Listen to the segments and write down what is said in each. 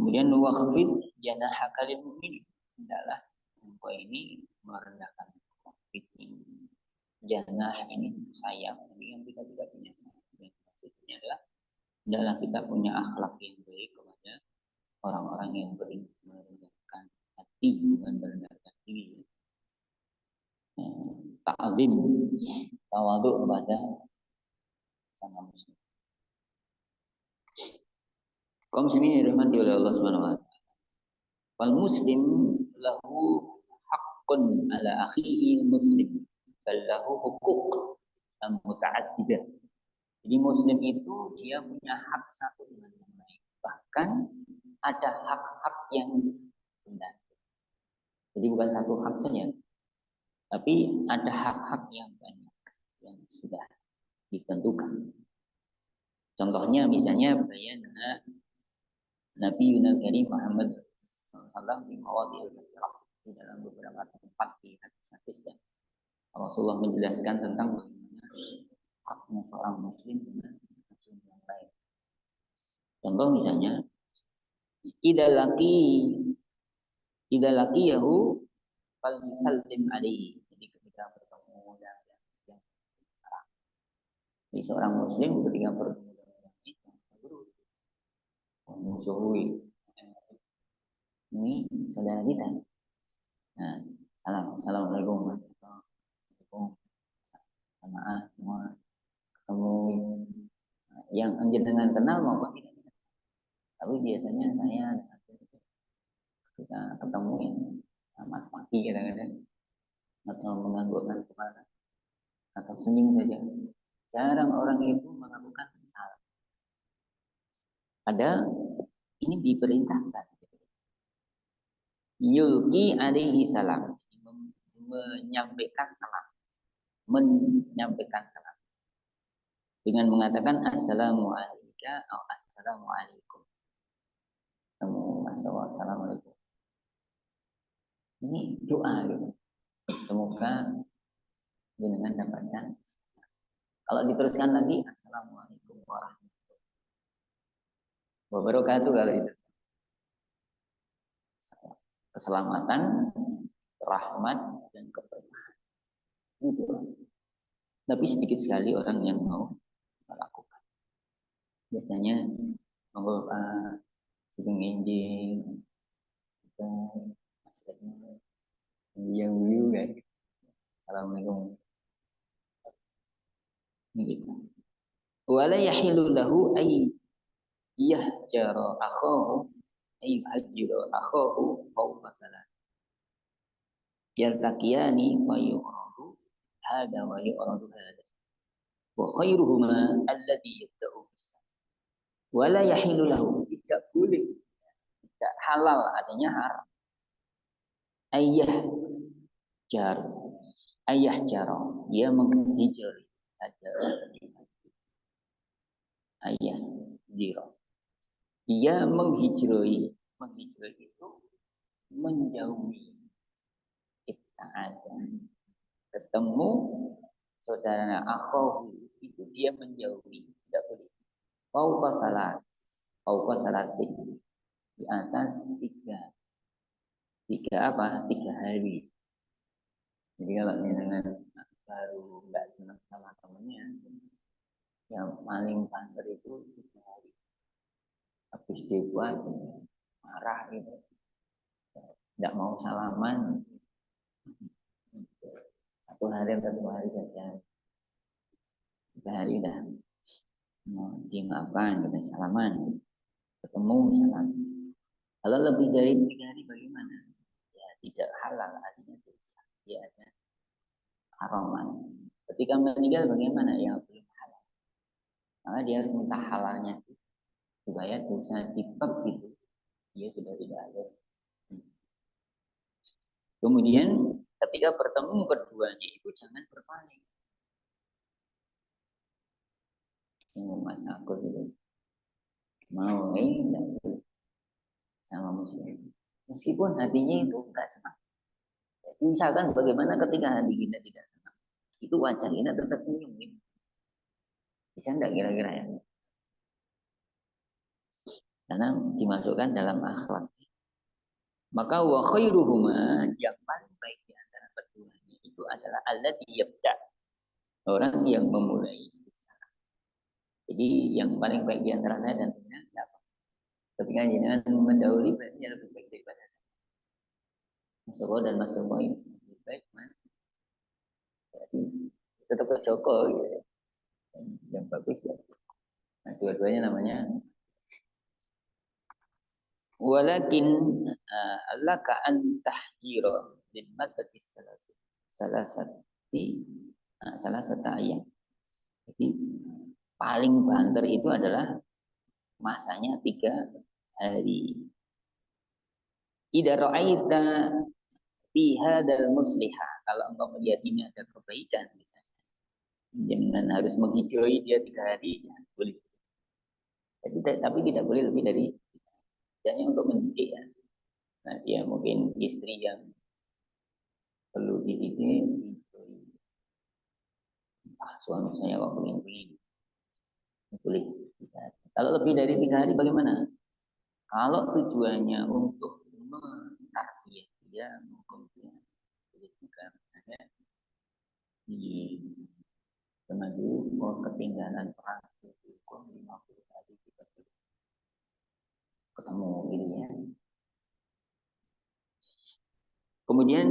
Kemudian wakhfid janahaka lil mu'minin, adalah engkau ini merendahkan wakhfid ini. Janah ini sayap, yang kita tidak punya sayap. Maksudnya adalah kita punya akhlak yang baik kepada orang-orang yang merendahkan hati, bukan merendahkan diri. Ta'zim, tawadhu kepada sama muslim. Kaum muslimin dirahmati oleh Allah Subhanahu wa taala. Wal muslim lahu haqqun ala akhihi muslim, bal lahu huquq muta'addidah. Jadi muslim itu dia punya hak satu dengan yang lain. Bahkan ada hak-hak yang rendah. Jadi bukan satu hak saja, tapi ada hak-hak yang banyak yang sudah ditentukan. Contohnya misalnya bayana Nabi Yunus Karim Muhammad SAW di mawadhi'il katsirah, di dalam beberapa tempat di hadis-hadis ya. Rasulullah menjelaskan tentang bagaimana haknya seorang muslim dengan muslim yang lain. Contoh misalnya idalaki yahu fal yusallim alaihi. Jadi ketika bertemu dengan yang sekarang, jadi seorang muslim ketika bertemu dengan yang itu musuhui ini saudara kita. Nah, assalamualaikum warahmatullahi maaf semua ketemu yang jenengan kenal maupun tidak kenal. Tapi biasanya saya kita ketemu yang amat mati kadang-kadang atau menganggukkan kepala atau senyum saja. Jarang orang itu melakukan salah. Ada ini diperintahkan. Yulki alaihi salam, menyampaikan salam, dengan mengatakan assalamualaikum atau assalamualaikum. Assalamualaikum. Ini doa gitu. Semoga jenengan dapatkan. Kalau diteruskan lagi assalamualaikum warahmatullahi wabarakatuh, kalau itu keselamatan, rahmat dan keberkahan. Itu. Tapi sedikit sekali orang yang mau melakukan. Biasanya monggo Pak sugeng enjing kita maksudnya yang wiu kan. Assalamualaikum. Gitu. Wala yahilu lahu ay yahjara akhahu ay hajjira akhahu fawqa salat. Yaltaqiyani wa yu'radu hada wa yu'radu hada. Wa khairuhuma alladhi yabda'u bis. Wala yahilu lahu, tidak boleh, tidak halal, adanya haram. Ayah jaro, dia menghijrah, ada ayah jiro, dia menghijrahi itu menjauhi. Kita ada ketemu saudara akhohu itu dia menjauhi, tidak boleh. Fauqa salasin, di atas tiga hari. Jadi kalau misalnya baru nggak senang sama temennya, yang paling panter itu 3 hari. Habis dibuat marah gitu, nggak mau salaman. 1 hari atau 2 hari saja. 3 hari dah mau dimaafkan, kita salaman, ketemu salam. Kalau lebih dari 3 hari bagaimana? Ya tidak halal, artinya dosa. Ya ada haraman. Ketika meninggal bagaimana? Ya belum halal. Maka dia harus minta halalnya supaya dosa dipep itu dia sudah tidak ada. Kemudian ketika bertemu keduanya itu jangan berpaling. Mas aku itu mau sama muslim, meskipun hatinya itu enggak senang. Misalkan bagaimana ketika hati kita tidak senang, itu wajah kita tetap senyum. Bisa enggak kira-kira ya? karena dimasukkan dalam akhlak. Maka wa khairuhuma, yang paling baik di antara keduanya itu adalah alladzi yabda, orang yang memulai. Jadi yang paling baik di antara saya dan Anda siapa? Ketika jenengan mendahului berarti yang lebih baik daripada saya. Mas Joko dan Mas Joko ini lebih baik mana? Berarti tetap ke Joko gitu ya. Yang bagus ya. Nah, dua-duanya namanya walakin laka an tahjira bin madati salah satu ayat. Jadi paling banter itu adalah masanya 3 hari. Idza ra'aita fi hadzal musliha, kalau engkau melihat ini ada kebaikan misalnya, jangan harus menghijroi dia 3 hari, ya, boleh. Tapi tidak boleh lebih dari hanya untuk mendidik ya. Nah, dia mungkin istri yang perlu dididik, suami saya kok begini-begini, boleh. Kalau lebih dari 3 hari bagaimana? Kalau tujuannya untuk mentarbiyah dia, mungkin boleh juga hanya di dulu mau ketinggalan perang hukum 50 hari kita ketemu gitu ya. Kemudian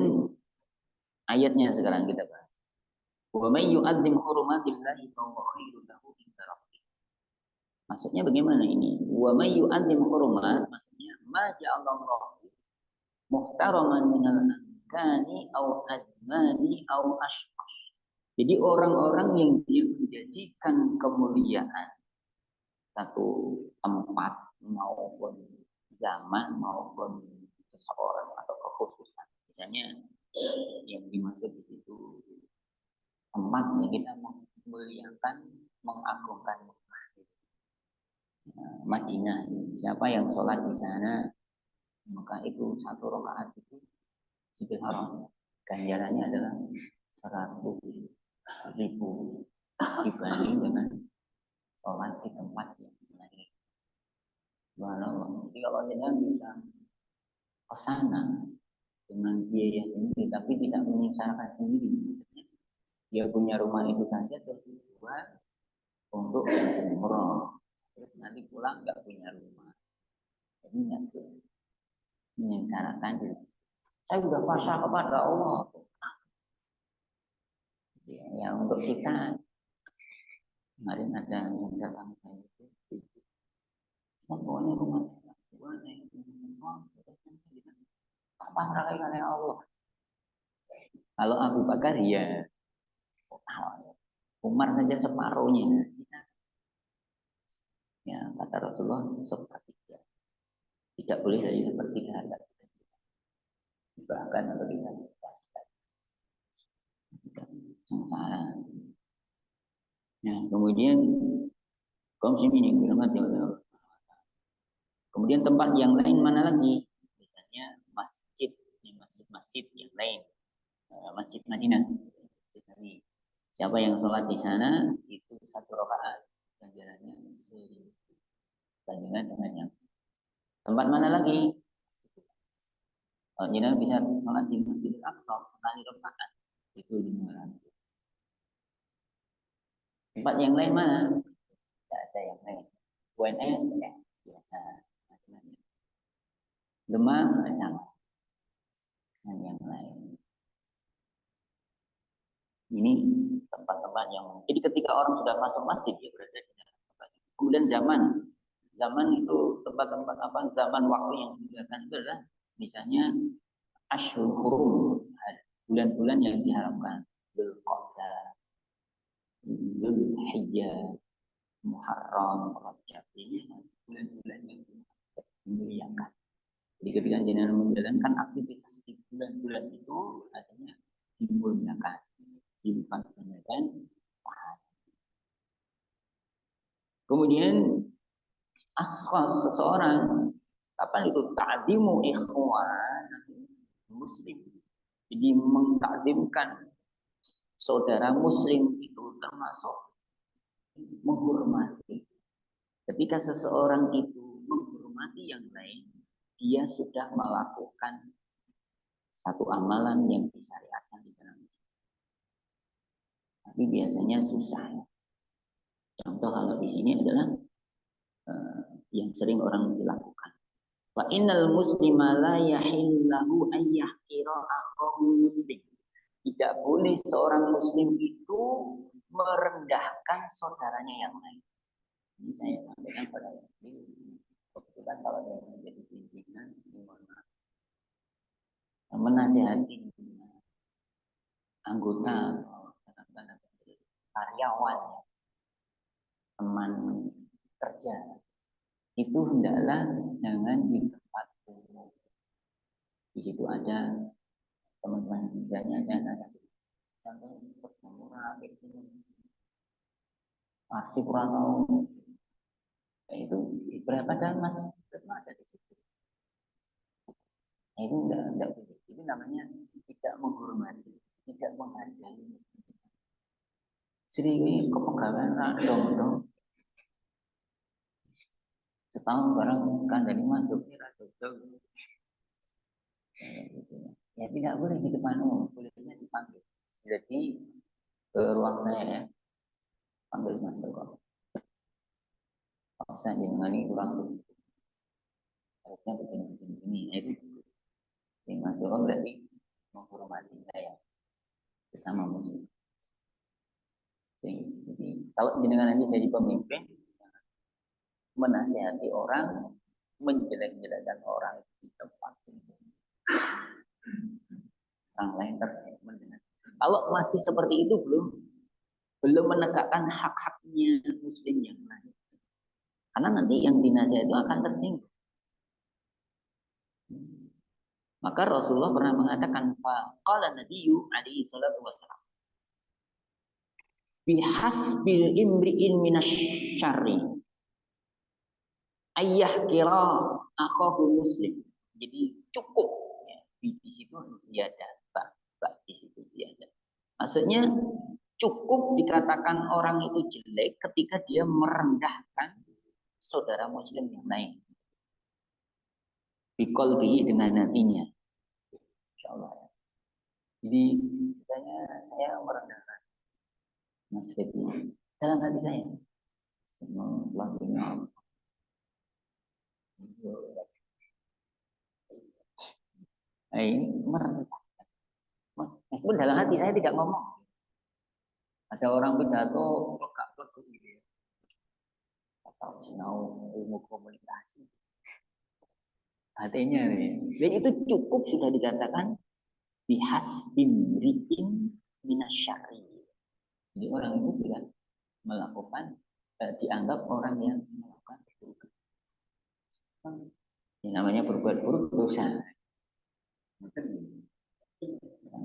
ayatnya sekarang kita bahas. Wa may yu'azzim hurumatillahi fa huwa khairun lahu inda rabbih. Maksudnya bagaimana ini? Wa may yu'azzim hurumat, maksudnya ma ja'alallahu muhtaraman minal ankani au azmani au ashqas. Jadi orang-orang yang dia menjadikan kemuliaan satu tempat maupun zaman maupun seseorang atau kekhususan. Misalnya yang dimaksud di situ tempat yang kita memuliakan, mengagungkan Madinah. Siapa yang sholat di sana, maka itu 1 rakaat itu Masjidil Haram. Ganjarannya adalah 100.000 dibanding dengan sholat di tempat yang lain. Jadi kalau jangan bisa ke sana dengan biaya sendiri, tapi tidak menyengsarakan sendiri, maksudnya dia punya rumah itu saja terus dijual untuk umroh, terus nanti pulang nggak punya rumah, jadi nggak menyengsarakan diri. Saya sudah pasrah kepada Allah. Ya untuk kita kemarin ada yang datang saya itu, pokoknya rumah pasrah kepada Allah. Kalau Abu Bakar ya, Umar saja separuhnya. Ya kata Rasulullah sepertiga. Tidak boleh dari sepertiga harga. Bahkan kalau kita lepaskan, tidak sengsara. Nah, kemudian kaum muslimin yang dirahmati oleh Allah. Kemudian tempat yang lain mana lagi? Misalnya masjid yang lain, Masjid Madinah. Siapa yang sholat di sana itu 1 rakaat ganjarannya 1000. Bandingkan dengan yang tempat mana lagi? Kalau jenengan bisa sholat di Masjidil Aqsa sekali rakaat itu 500. Tempat yang lain mana? Tidak ada yang lain. UNS ya biasa. Demam sama dan yang lain. Ini tempat-tempat yang jadi ketika orang sudah masuk masjid dia berada di dalam tempat. Kemudian zaman itu tempat-tempat apa? Zaman waktu yang digunakan itu adalah misalnya Ashhurul Hurum, bulan-bulan yang diharapkan, Dzulqa'dah, Dzulhijjah, Muharram, Rajab, ini bulan-bulan yang dimuliakan. Jadi ketika jenengan menjalankan aktivitas di bulan-bulan itu artinya dimuliakan, dilimpahkan. Kemudian seseorang kapan itu ta'zimu ikhwan muslim. Jadi mengtakdimkan saudara muslim itu termasuk menghormati. Ketika seseorang itu menghormati yang lain, dia sudah melakukan satu amalan yang disyariatkan di dalam Islam. Tapi biasanya susah. Contoh kalau di sini adalah yang sering orang dilakukan. Fa innal muslima la yahillahu an yahqira akhahu muslim. Tidak boleh seorang muslim itu merendahkan saudaranya yang lain. Ini saya sampaikan pada kebetulan kalau dia menjadi pimpinan, menasihati anggota karyawan, teman kerja, itu hendaklah jangan di tempat umum. Di situ ada teman-teman kerjanya dan ada contoh pertemuan itu masih kurang tahu itu berapa dan mas ada di situ. Itu enggak boleh. Itu namanya tidak menghormati, tidak menghargai. Sering kepegawaian dong setahun barang kan dari masuk kira jauh. Ya tidak boleh di depan umum, bolehnya dipanggil. Jadi ke ruang saya ya, panggil masuk kok. Kalau saya mengenai kurang tuh, harusnya begini. Nah, itu yang masuk berarti menghormati saya bersama muslim. Jadi kalau jenengan nanti jadi pemimpin, menasihati orang, menjelek-jelekan orang di tempat umum. Orang lain mendengar. Kalau masih seperti itu belum menegakkan hak-haknya muslim yang lain. Karena nanti yang dinasihati itu akan tersinggung. Maka Rasulullah pernah mengatakan, qala nabiyyu alaihi salatu wassalam, bihasbil imri'in minasyarri ayyah kira akhahu muslim. Jadi cukup ya, di situ ziyadah, di situ ziyadah. Maksudnya cukup dikatakan orang itu jelek ketika dia merendahkan saudara muslim yang lain. Biqalbihi dengan hatinya. Insyaallah. Jadi saya merendahkan Mas Fitri dalam hati saya. Melakukan merendahkan. Meskipun dalam hati saya tidak ngomong. Ada orang pidato lekak-lekuk gitu ya. Atau sinau ilmu komunikasi. Hatinya nih. Dan itu cukup sudah dikatakan bihasbin ri'in minasyari. Jadi orang itu sudah melakukan dianggap orang yang melakukan keburukan. Yang namanya berbuat buruk dosa.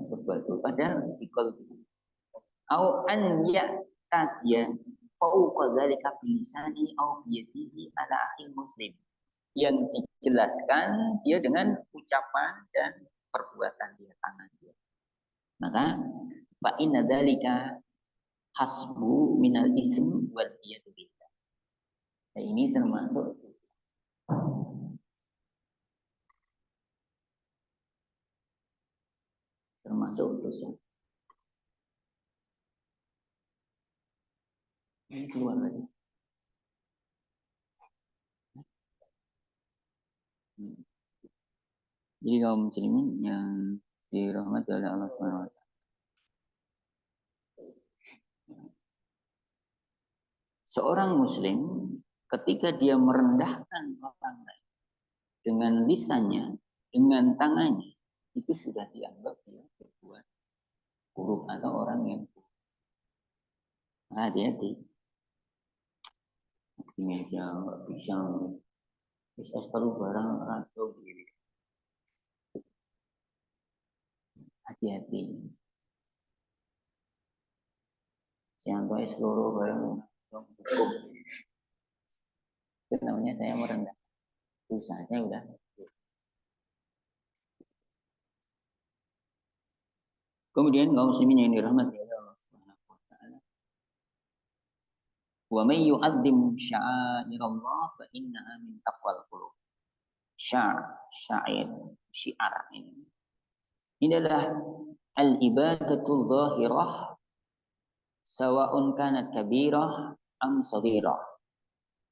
Berbuat buruk padahal dikol au an ya'tadiya fauqa dzalika bilisani au biyadihi ala akhil muslim. Yang dijelaskan dia dengan ucapan dan perbuatan dia, tangan dia. Maka fa inna dzalika hasbu minal ism wal iyadu billah. Nah, ini termasuk dosa. Ini keluar lagi. Jadi kaum muslimin yang dirahmati oleh Allah SWT. Seorang muslim ketika dia merendahkan orang lain dengan lisannya, dengan tangannya, itu sudah dianggap dia berbuat buruk atau orang yang buruk. Hati-hati. Ini aja nggak bisa terlalu barang atau begini. Hati-hati. Sampai seluruh barang hukum. Itu namanya saya merendah. Usahanya udah. Kemudian kaum muslimin yang dirahmati oleh Allah Subhanahu wa taala. Wa may yu'azzim sya'airallah fa innaha min taqwal qulub. syair, syiar ini. Ini adalah al-ibadatul zahirah sawa'un kanat kabirah am saghirah.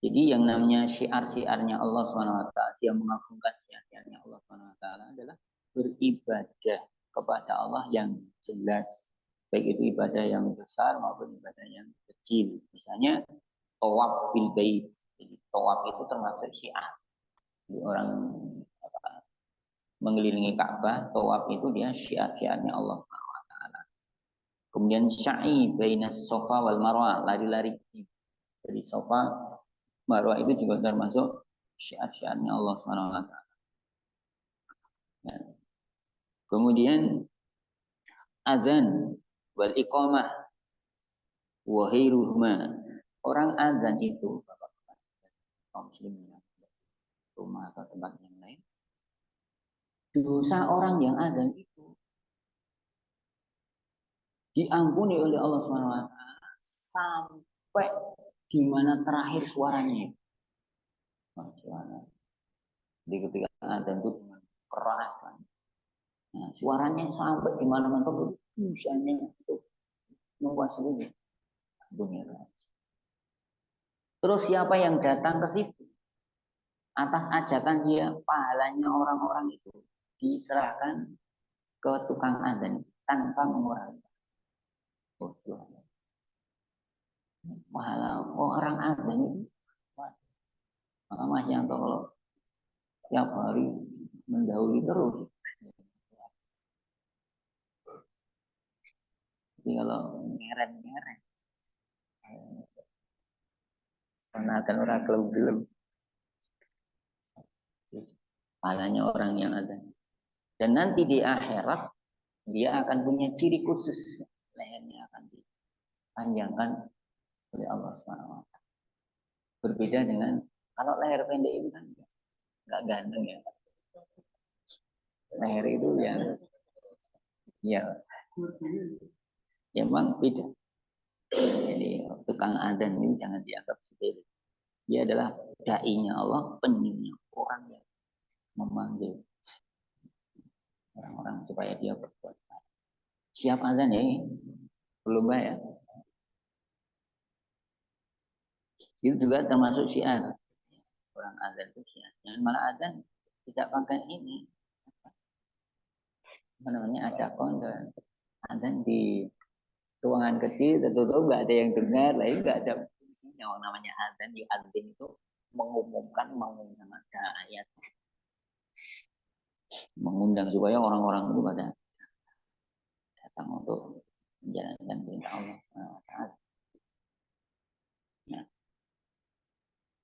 Jadi yang namanya syiar-syiarnya Allah SWT, dia mengagungkan syiar-syiarnya Allah SWT adalah beribadah kepada Allah yang jelas. Baik itu ibadah yang besar maupun ibadah yang kecil. Misalnya tawaf bil bait. Jadi tawaf itu termasuk syiar. Jadi orang mengelilingi Ka'bah, tawaf itu dia syiar-syiarnya Allah SWT. Kemudian sya'i bainas Safa wal Marwah, lari-lari dari Safa Marwah itu juga termasuk syiar-syiarnya Allah SWT. Ya. Kemudian azan wal iqamah wa ghairuhuma. Orang azan itu Bapak-bapak kaum muslimin rumah atau tempat yang lain. Dosa orang yang azan itu diampuni oleh Allah SWT sampai di mana terakhir suaranya. Jadi ketika azan itu dengan keras, nah, suaranya sampai di mana-mana usahanya menguasai dunia. Terus siapa yang datang ke situ atas ajakan dia, pahalanya orang-orang itu diserahkan ke tukang azan tanpa mengurangi. Pahala orang azan itu, maka Mas Yanto kalau setiap hari mendahului terus. Jadi kalau ngeren-ngeren, karena akan orang gelem-gelem, pahalanya orang yang ada. Dan nanti di akhirat dia akan punya ciri khusus, lehernya akan dipanjangkan oleh Allah SWT. Berbeda dengan kalau leher pendek itu kan nggak ganteng ya. Leher itu yang ya memang beda. Jadi tukang adzan ini jangan dianggap sepele. Dia adalah dai-nya Allah, penyiarnya orang yang memanggil orang-orang supaya dia berbuat baik. Siap azan ya, belum bayar. Itu juga termasuk syiar. Orang azan itu syiar. Jangan malah azan tidak pakai ini. Apa namanya, ada konten. Azan di ruangan kecil tertutup, nggak ada yang dengar, lain nggak ada fungsinya. Yang namanya azan di azan itu mengumumkan ada ayat, mengundang supaya orang-orang itu pada datang untuk menjalankan perintah Allah SWT. Nah,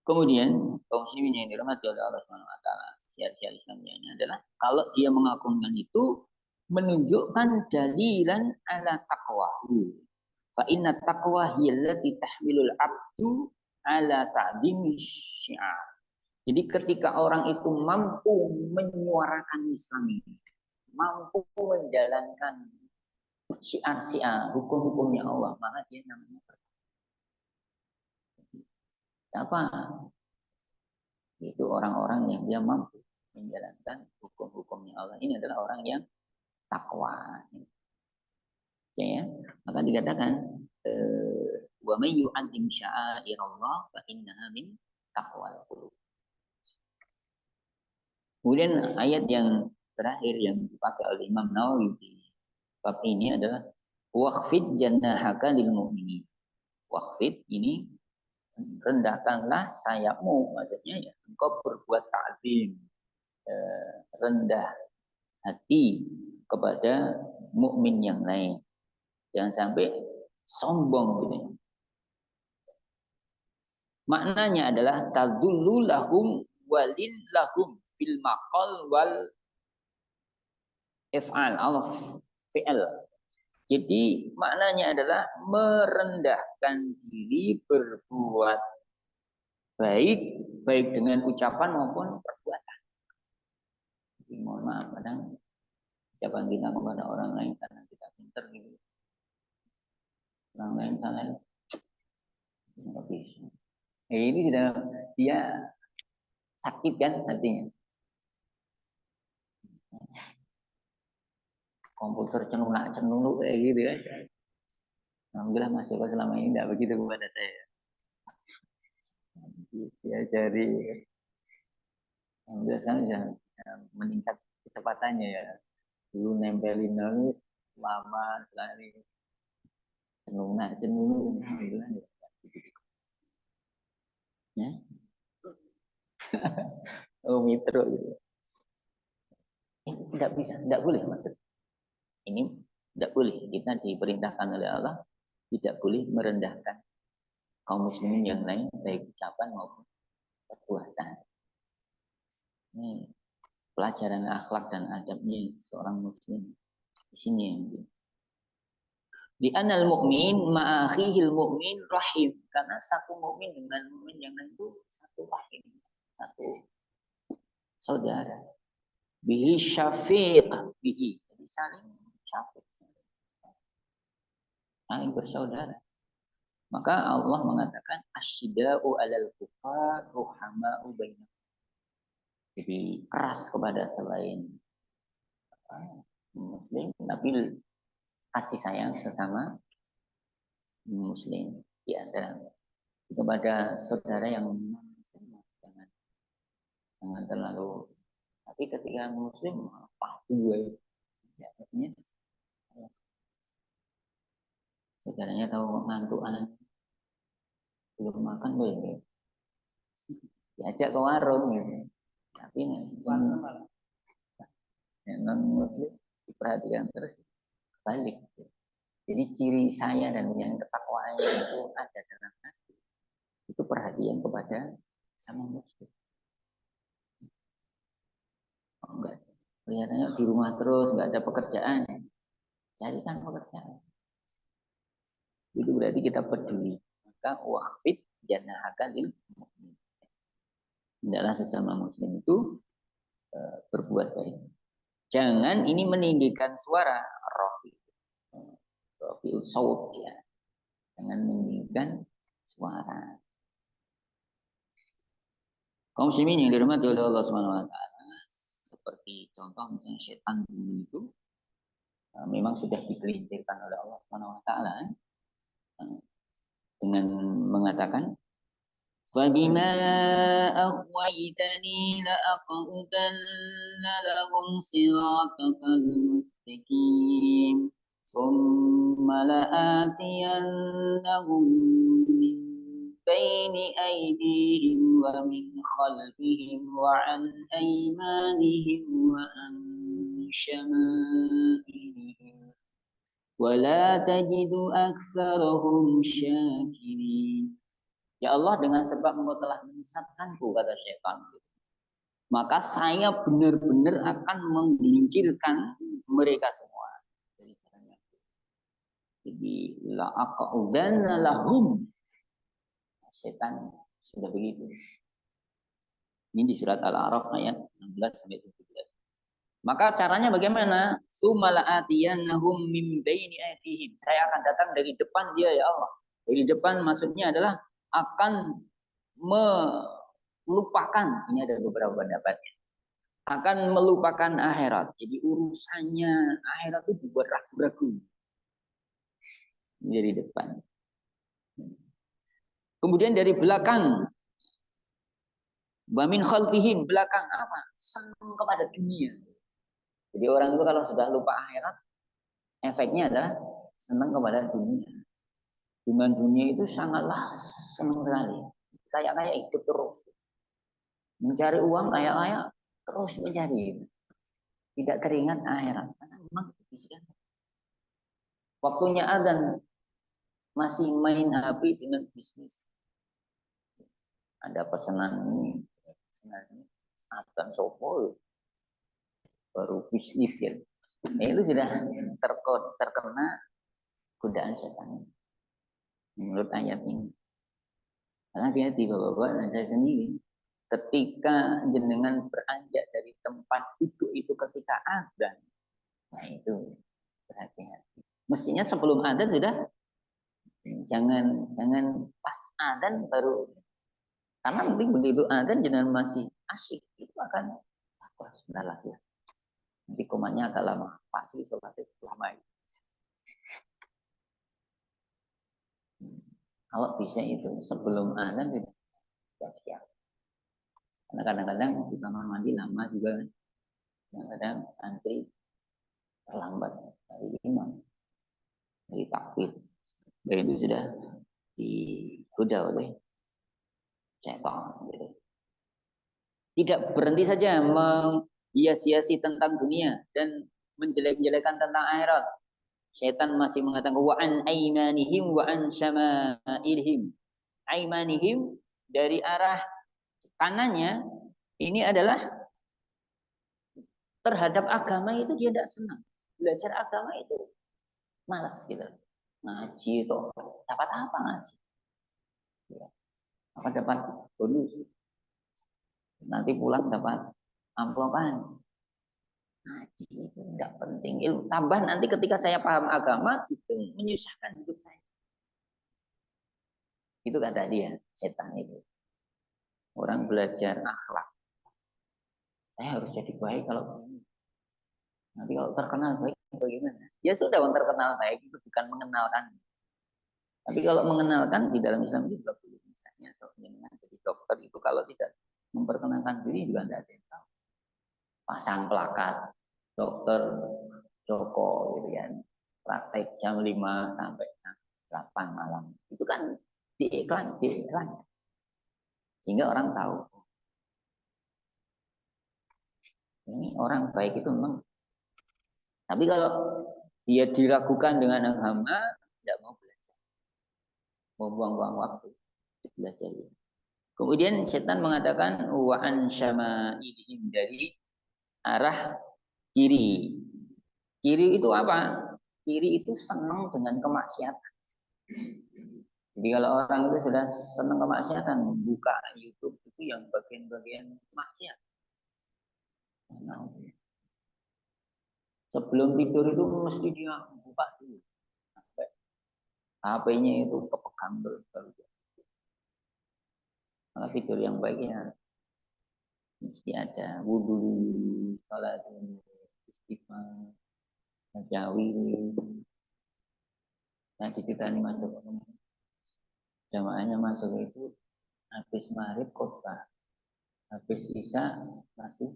kemudian kaum muslimin yang dirahmati oleh Allah SWT, syiar-syiar Islamnya ini adalah kalau dia mengagungkan itu menunjukkan dalilan ala taqwahu. Fa inna taqwa hiya allati tahmilul abdu ala ta'dhimi syiar. Jadi ketika orang itu mampu menyuarakan Islam ini, mampu menjalankan syiar-syiar, hukum-hukumnya Allah, maka dia namanya apa? Itu orang-orang yang dia mampu menjalankan hukum-hukumnya Allah. Ini adalah orang yang takwa. Ya, maka dikatakan wa may yu'azzim sya'airallah fa innaha min taqwal qulub. Kemudian ayat yang terakhir yang dipakai oleh Imam Nawawi di bab ini adalah waqfid jannahaka lil mu'minin. Waqfid ini rendahkanlah sayapmu, maksudnya ya engkau berbuat ta'zim, rendah hati kepada mukmin yang lain. Jangan sampai sombong gitu. Maknanya adalah tadzullu lahum walil lahum bil maqal wal if'al alaf fi'al. Jadi maknanya adalah merendahkan diri, berbuat baik, baik dengan ucapan maupun perbuatan. Jadi mohon maaf, kadang ucapan kita kepada orang lain karena kita pintar gitu. Orang lain salah, nggak bisa. Ini sudah dia sakit kan artinya. Komputer cenung kayak gitu ya. Alhamdulillah Mas Joko selama ini tidak begitu kepada saya. Diajari, alhamdulillah sekarang bisa meningkat kecepatannya ya. Dulu nempelin nulis lama sekali. Cenung, alhamdulillah ya. Ya. Oh mitro gitu. Ini tidak bisa, tidak boleh maksud. Ini tidak boleh. Kita diperintahkan oleh Allah tidak boleh merendahkan kaum muslimin yang lain baik ucapan maupun perbuatan. Ini pelajaran akhlak dan adabnya seorang muslim di sini yang di anal mukmin ma'akhihil mukmin rahim, karena satu mukmin dengan mukmin yang lain itu satu rahim, satu saudara. Bihi syafiq bihi, jadi saling syafiq, saling bersaudara. Maka Allah mengatakan asyida'u 'alal kufar ruhama'u bainahum. Jadi keras kepada selain muslim, tapi kasih sayang sesama muslim di antara kepada saudara yang muslim. Jangan terlalu, tapi ketika muslim apa dua ya, artinya saudaranya tahu ngantukan belum makan boleh diajak ke warung gitu, tapi non muslim diperhatikan terus balik. Jadi ciri saya dan yang ketakwaan itu ada dalam hati, itu perhatian kepada sama muslim. Oh, enggak, kelihatannya di rumah terus nggak ada pekerjaan, carikan pekerjaan. Itu berarti kita peduli. Maka wahfid janahaka lil mu'min. Hendaklah sesama muslim itu berbuat baik. Jangan ini meninggikan suara, rafil saut ya. Jangan meninggikan suara. Kaum muslimin yang dirahmati oleh Allah Subhanahu wa taala, seperti contoh misalnya setan dulu itu memang sudah digelintirkan oleh Allah Subhanahu wa taala dengan mengatakan فَبِمَا أَغْوَيْتَنِي لَأَقْعُدَنَّ لَهُمْ صِرَاطَكَ الْمُسْتَقِيمَ ثُمَّ لَآتِيَنَّهُمْ مِنْ بَيْنِ أَيْدِيهِمْ وَمِنْ خَلْفِهِمْ وَعَنْ أَيْمَانِهِمْ وَعَنْ شَمَائِلِهِمْ وَلَا تَجِدُ أَكْثَرَهُمْ شَاكِرِينَ. Ya Allah, dengan sebab Engkau telah menyesatkanku, kata syaitan, maka saya benar-benar akan menggelincirkan mereka semua. Jadi la'aqa'udanna lahum. Setan sudah begitu. Ini di surat Al-A'raf ayat 16 sampai 17. Maka caranya bagaimana? Sumala'atiyannahum min baini aydihim. Saya akan datang dari depan dia, ya Allah. Dari depan maksudnya adalah akan melupakan, ini ada beberapa pendapatnya, akan melupakan akhirat. Jadi urusannya akhirat itu dibuat ragu-ragu dari depan. Kemudian dari belakang, wa min khalfihim, belakang apa? Senang kepada dunia. Jadi orang itu kalau sudah lupa akhirat, efeknya adalah senang kepada dunia. Dengan dunia itu sangatlah senang sekali. Kayak hidup terus. Mencari uang kayak terus mencari. Tidak teringat akhirat. Karena memang itu bisa. Waktunya adzan masih main HP dengan bisnis. Ada pesanan ini. Adzan sopo. Baru bisnis ya. Nah, itu sudah terkena godaan setan. Menurut ayat ini. Karena hati-hati bapak-bapak dan saya sendiri. Ketika jenengan beranjak dari tempat duduk itu ketika adzan, nah itu berhati-hati. Mestinya sebelum adzan sudah, jangan pas adzan baru, karena nanti begitu adzan jenengan masih asyik, itu akan sebentar lagi. Nanti komatnya agak lama. Pasti sholatnya lama. Kalau bisa itu sebelum azan sudah siap. Karena kadang-kadang di kamar mandi lama juga kan. Kadang-kadang antri terlambat dari imam, dari takbir. Dan itu sudah digoda oleh setan. Gitu. Tidak berhenti saja menghias-hiasi tentang dunia dan menjelek-jelekan tentang akhirat. Setan masih mengatakan wa an aimanihim wa an syama'ilhim. Aimanihim dari arah kanannya ini adalah terhadap agama itu dia tidak senang. Belajar agama itu malas gitu. Ngaji itu dapat apa ngaji? Ya. Apa dapat bonus? Nanti pulang dapat amplopan. Ngaji itu tidak penting. Ilmu tambah nanti ketika saya paham agama justru menyusahkan hidup saya. Itu kata dia, setan itu. Orang belajar akhlak. Saya harus jadi baik kalau begini. Nanti kalau terkenal baik bagaimana? Ya sudah, orang terkenal baik itu bukan mengenalkan. Tapi kalau mengenalkan di dalam Islam itu juga boleh. Misalnya seorang jadi dokter itu kalau tidak memperkenalkan diri juga tidak ada yang tahu. Pasang plakat dokter Joko gitu kan. Praktek jam 5 sampai 8 malam. Itu kan di iklan. Sehingga orang tahu. Ini orang baik itu memang. Tapi kalau dia diragukan dengan agama, tidak mau belajar. Mau buang-buang waktu belajar. Kemudian setan mengatakan wa an syama'ilihim dari arah kiri. Kiri itu apa? Kiri itu senang dengan kemaksiatan. Jadi kalau orang itu sudah senang kemaksiatan, buka YouTube itu yang bagian-bagian maksiat. Nah, sebelum tidur itu mesti dia buka dulu. Sampai HP-nya itu kepegang terus. Maka tidur yang baiknya mesti ada wudhu, sholat, istighfar, tajawi. Nah, diceritani masuk jamaahnya masuk itu habis maghrib khutbah, habis isya masih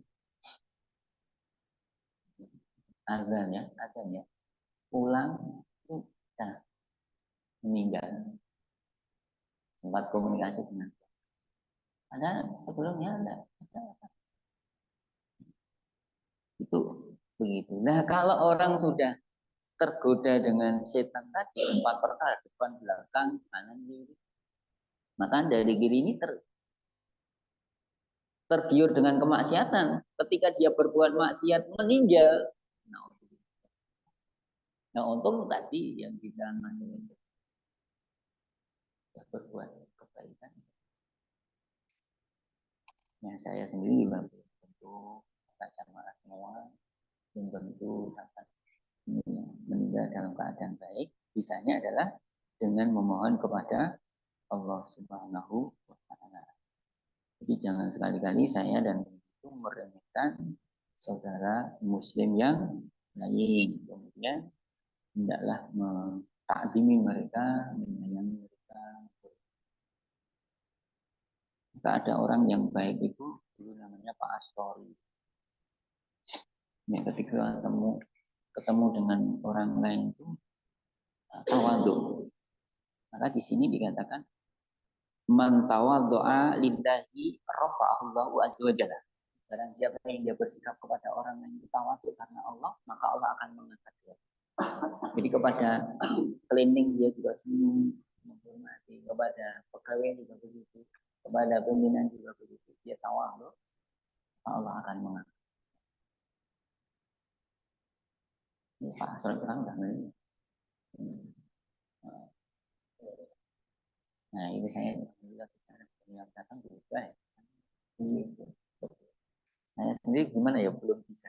azan ya, pulang sudah meninggal, sempat komunikasi dengan ada sebelumnya ada itu begitu. Nah kalau orang sudah tergoda dengan setan tadi 4 perkara depan belakang kanan kiri, maka dari kiri ini tergiur dengan kemaksiatan. Ketika dia berbuat maksiat meninggal, nah untung tadi yang kita berbuat kebaikan. Nah saya sendiri juga tentu baca jamaah semua, belum tentu dapat meninggal dalam keadaan baik. Bisanya adalah dengan memohon kepada Allah Subhanahu wa Ta'ala. Jadi jangan sekali-kali saya dan itu meremehkan saudara Muslim yang lain. Kemudian hendaklah mentakdimi mereka, menyayangi mereka. Maka ada orang yang baik itu dulu namanya Pak Astori. Ya, ketika ketemu dengan orang lain itu tawadhu. Maka di sini dikatakan man tawadhu'a lillahi rafa'ahullahu azza wa jalla. Barang siapa yang dia bersikap kepada orang yang tawadhu karena Allah, maka Allah akan mengangkat dia. Jadi kepada cleaning dia juga senyum, menghormati, kepada pegawai juga begitu, kepada pimpinan juga begitu. Dia tawadhu, Allah akan mengangkat. Ya, Pak Asrul sekarang udah nih. Nah ini saya lihat yang datang juga ya. Saya sendiri gimana ya belum bisa.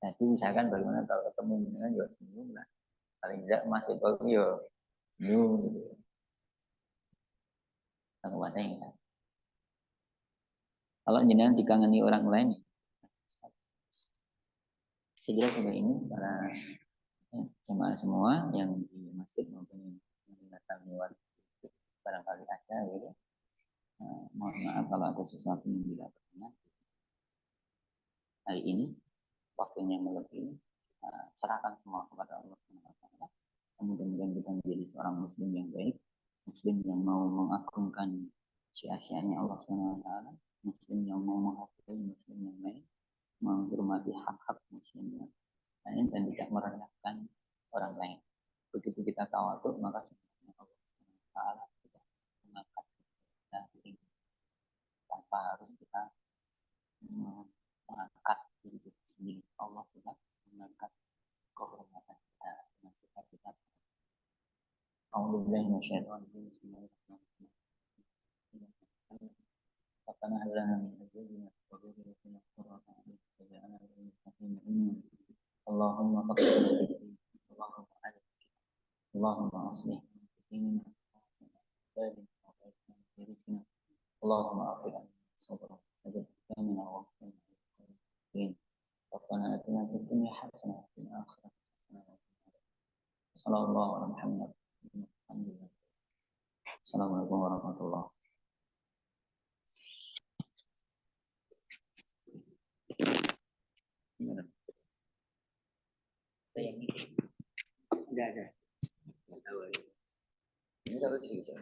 Jadi misalkan bagaimana kalau ketemu dengan ya senyum lah. Paling tidak masih bagus ya senyum gitu. Kalau jenengan dikangeni orang lain, Segera sampai ini para jemaah semua yang di masjid maupun yang datang lewat barangkali ada gitu. Mohon maaf kalau ada sesuatu yang tidak berkenan. Hari ini waktunya melebihi, serahkan semua kepada Allah SWT. Mudah-mudahan kita menjadi seorang muslim yang baik, muslim yang mau mengagungkan sia-sianya Allah SWT, muslim yang mau menghargai muslim yang baik, menghormati hak-hak muslim yang lain dan tidak merendahkan orang lain. Begitu kita tawadhu, maka sebenarnya Allah SWT sudah mengangkat kita tanpa harus kita mengangkat diri kita sendiri. Allah sudah mengangkat kehormatan kita dengan sifat kita. A'udzubillahi minasyaitonir rajim. Bismillahirrahmanirrahim. Rabbana hab lana min azwajina wa dhurriyyatina qurrata a'yun waj'alna lil muttaqina imama. Allahumma qaddir Allahumma alif Allahumma aslih dinina Allahumma aqina sabra sabra wa ربنا آتنا في الدنيا حسنة وفي الآخرة حسنة صلى الله على محمد. الحمد لله. السلام عليكم ورحمة الله. Gimana? Enggak ada. Ini satu cerita.